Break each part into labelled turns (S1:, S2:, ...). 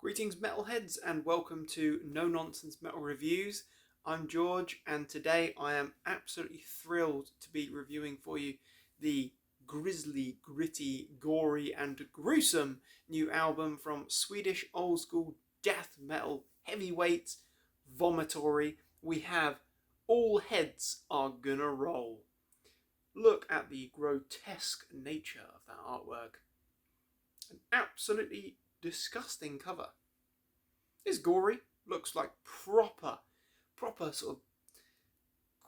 S1: Greetings metalheads and welcome to No Nonsense Metal Reviews. I'm George and today I am absolutely thrilled to be reviewing for you the grizzly, gritty, gory and gruesome new album from Swedish old school death metal heavyweights Vomitory. We have All Heads Are Gonna Roll. Look at the grotesque nature of that artwork. An absolutely disgusting cover. It's gory, looks like proper sort of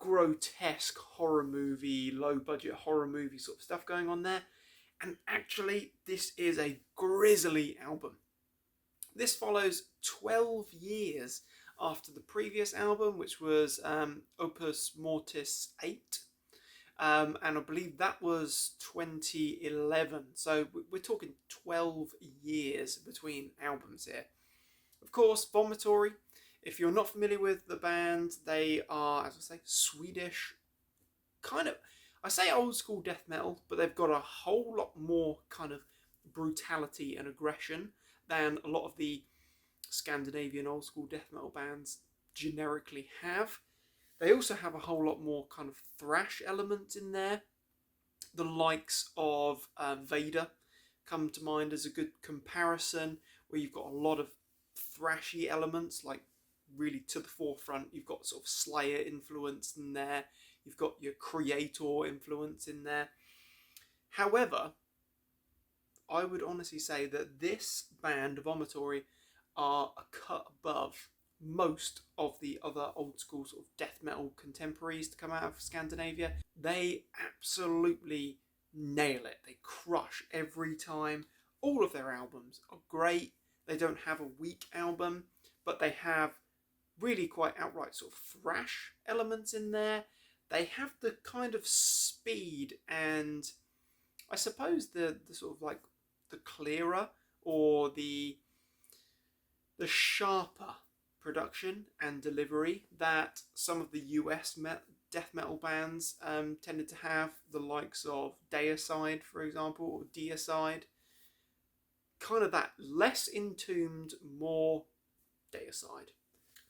S1: grotesque horror movie, low budget horror movie sort of stuff going on there. And actually, this is a grisly album. This follows 12 years after the previous album, which was Opus Mortis 8. And I believe that was 2011. So we're talking 12 years between albums here. Of course, Vomitory, if you're not familiar with the band, they are, as I say, Swedish, I say old school death metal, but they've got a whole lot more kind of brutality and aggression than a lot of the Scandinavian old school death metal bands generically have. They also have a whole lot more kind of thrash elements in there. The likes of Vader come to mind as a good comparison, where you've got a lot of thrashy elements, like really to the forefront. You've got sort of Slayer influence in there. You've got your Creator influence in there. However, I would honestly say that this band, Vomitory, are a cut above most of the other old school sort of death metal contemporaries to come out of Scandinavia. They absolutely nail it. They crush every time. All of their albums are great. They don't have a weak album, but they have really quite outright sort of thrash elements in there. They have the kind of speed and I suppose the sort of like the clearer or the sharper production and delivery that some of the US death metal bands tended to have, the likes of Deicide, for example, or Deicide. Kind of that less entombed, more Deicide.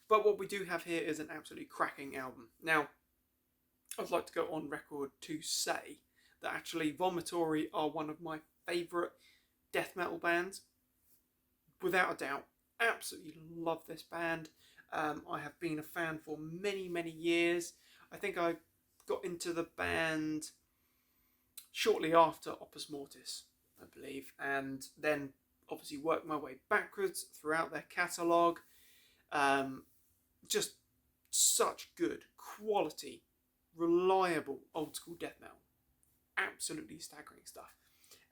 S1: But what we do have here is an absolutely cracking album. Now, I'd like to go on record to say that actually Vomitory are one of my favourite death metal bands. Without a doubt, absolutely love this band. I have been a fan for many years. I think I got into the band shortly after Opus Mortis, I believe, and then obviously worked my way backwards throughout their catalogue. Just such good quality, reliable old school death metal. Absolutely staggering stuff.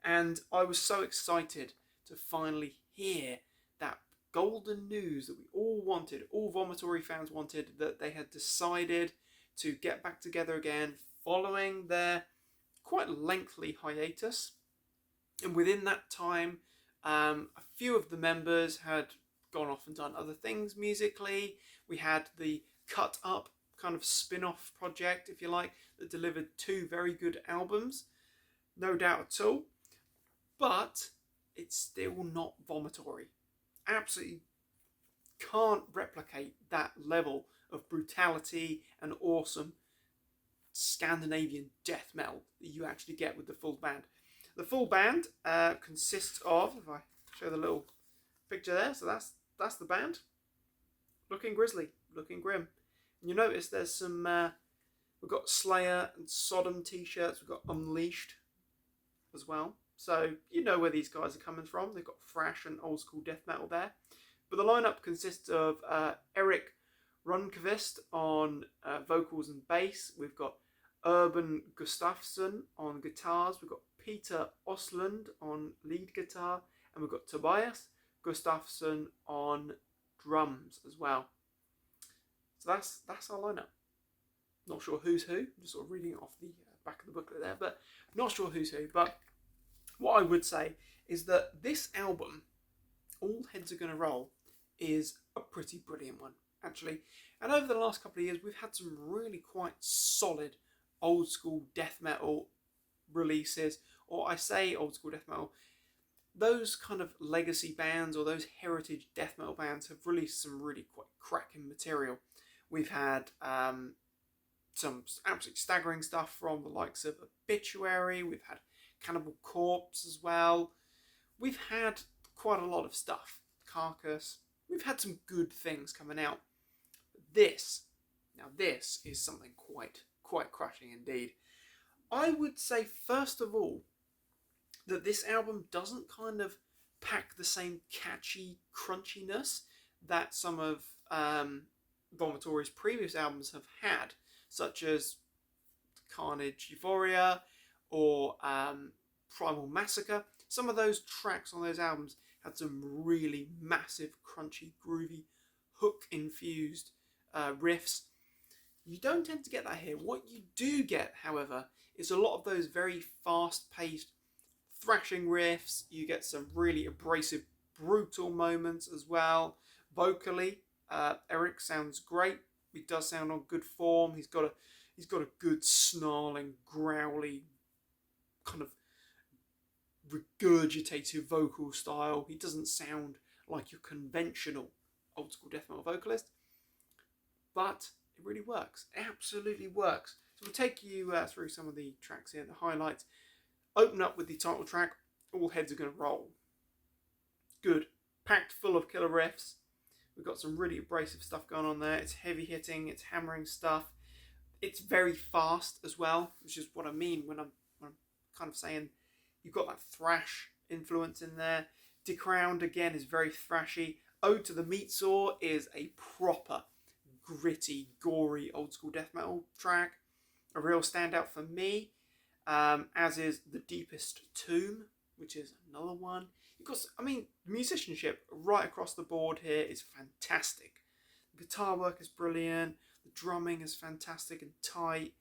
S1: And I was so excited to finally hear that golden news that we all wanted, all Vomitory fans wanted, that they had decided to get back together again following their quite lengthy hiatus. And within that time, a few of the members had gone off and done other things musically. We had the Cut Up kind of spin-off project, if you like, that delivered 2 very good albums. No doubt at all. But it's still not Vomitory. Absolutely can't replicate that level of brutality and awesome Scandinavian death metal that you actually get with the full band. The full band consists of, if I show the little picture there, so that's the band. Looking grisly, looking grim. And you notice there's some, we've got Slayer and Sodom t-shirts, we've got Unleashed as well. So you know where these guys are coming from. They've got thrash and old school death metal there. But the lineup consists of Eric Rundqvist on vocals and bass. We've got Urban Gustafsson on guitars. We've got Peter Oslund on lead guitar. And we've got Tobias Gustafsson on drums as well. So that's our lineup. Not sure who's who. I'm just sort of reading it off the back of the booklet there. But not sure who's who. But what I would say is that this album, All Heads Are Gonna Roll, is a pretty brilliant one, actually. And over the last couple of years, we've had some really quite solid old school death metal releases. Or I say old school death metal, those kind of legacy bands or those heritage death metal bands have released some really quite cracking material. We've had some absolutely staggering stuff from the likes of Obituary. We've had Cannibal Corpse as well. We've had quite a lot of stuff. Carcass. We've had some good things coming out. This is something quite crushing indeed. I would say, first of all, that this album doesn't kind of pack the same catchy crunchiness that some of Vomitory's previous albums have had, such as Carnage Euphoria or Primal Massacre. Some of those tracks on those albums had some really massive, crunchy, groovy, hook-infused riffs. You don't tend to get that here. What you do get, however, is a lot of those very fast-paced thrashing riffs. You get some really abrasive, brutal moments as well. Vocally, Eric sounds great. He does sound on good form. He's got a good snarling, growly, kind of regurgitative vocal style. He doesn't sound like your conventional old school death metal vocalist, but it really works. It absolutely works. So we'll take you through some of the tracks here, the highlights. Open up with the title track, All Heads Are Gonna Roll. Good. Packed full of killer riffs. We've got some really abrasive stuff going on there. It's heavy hitting, it's hammering stuff. It's very fast as well, which is what I mean when I'm kind of saying you've got that thrash influence in there. Decrowned again is very thrashy. Ode to the Meat Saw is a proper gritty, gory old school death metal track. A real standout for me, as is The Deepest Tomb, which is another one. Because, I mean, musicianship right across the board here is fantastic. The guitar work is brilliant. The drumming is fantastic and tight.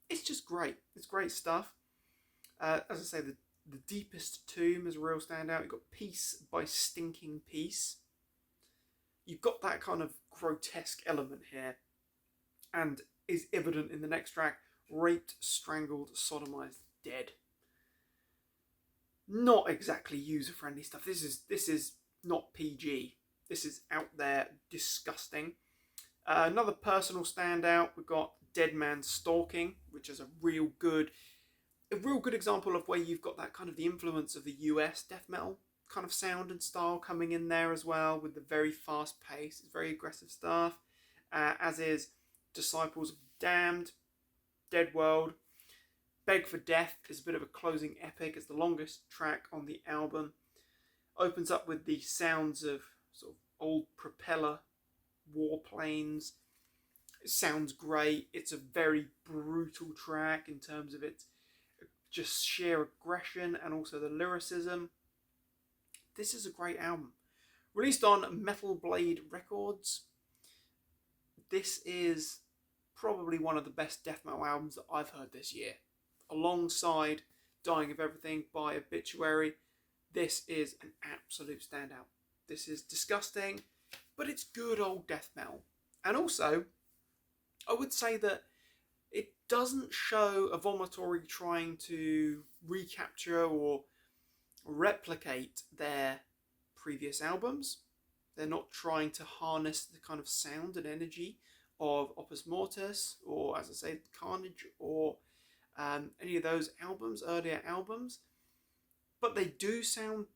S1: It's just great. It's great stuff. As I say, the Deepest Tomb is a real standout. You've got Peace by Stinking Peace. You've got that kind of grotesque element here. And is evident in the next track, Raped, Strangled, Sodomized, Dead. Not exactly user-friendly stuff. This is not PG. This is out there, disgusting. Another personal standout, we've got Dead Man Stalking, which is a real good example of where you've got that kind of the influence of the US death metal kind of sound and style coming in there as well, with the very fast pace. It's very aggressive stuff, as is Disciples of Damned, Dead World. Beg for Death is a bit of a closing epic. It's the longest track on the album. Opens up with the sounds of sort of old propeller warplanes. It sounds great. It's a very brutal track in terms of its just sheer aggression and also the lyricism. This is a great album. Released on Metal Blade Records. This is probably one of the best death metal albums that I've heard this year. Alongside Dying of Everything by Obituary, this is an absolute standout. This is disgusting, but it's good old death metal. And also, I would say that it doesn't show a Vomitory trying to recapture or replicate their previous albums. They're not trying to harness the kind of sound and energy of Opus Mortis, or as I say, Carnage, or any of those albums, earlier albums. But they do sound,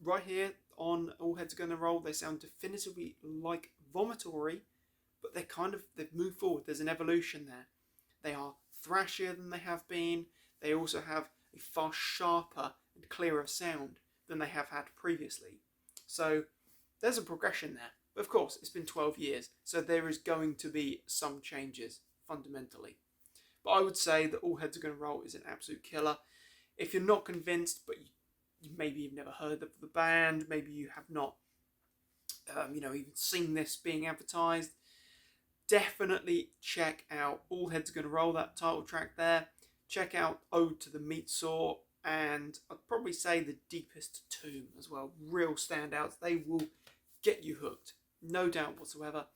S1: right here on All Heads Are Gonna Roll, they sound definitively like Vomitory, but they've moved forward. There's an evolution there. They are thrashier than they have been. They also have a far sharper and clearer sound than they have had previously. So there's a progression there. But of course, it's been 12 years, so there is going to be some changes fundamentally. But I would say that All Heads Are Gonna Roll is an absolute killer. If you're not convinced, but maybe you've never heard of the band, maybe you have not, even seen this being advertised, definitely check out All Heads Are Gonna Roll, that title track there. Check out Ode to the Meat Saw, and I'd probably say The Deepest Tomb as well. Real standouts. They will get you hooked, no doubt whatsoever.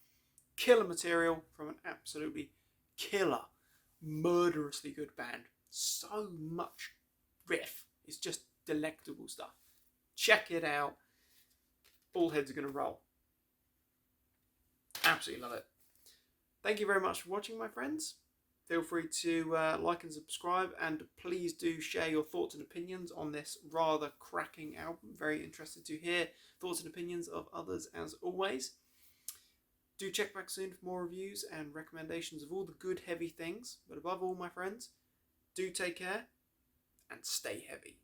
S1: Killer material from an absolutely killer, murderously good band. So much riff. It's just delectable stuff. Check it out. All heads are going to roll. Absolutely love it. Thank you very much for watching, my friends. Feel free to like and subscribe, and please do share your thoughts and opinions on this rather cracking album. Very interested to hear thoughts and opinions of others as always. Do check back soon for more reviews and recommendations of all the good heavy things. But above all, my friends, do take care and stay heavy.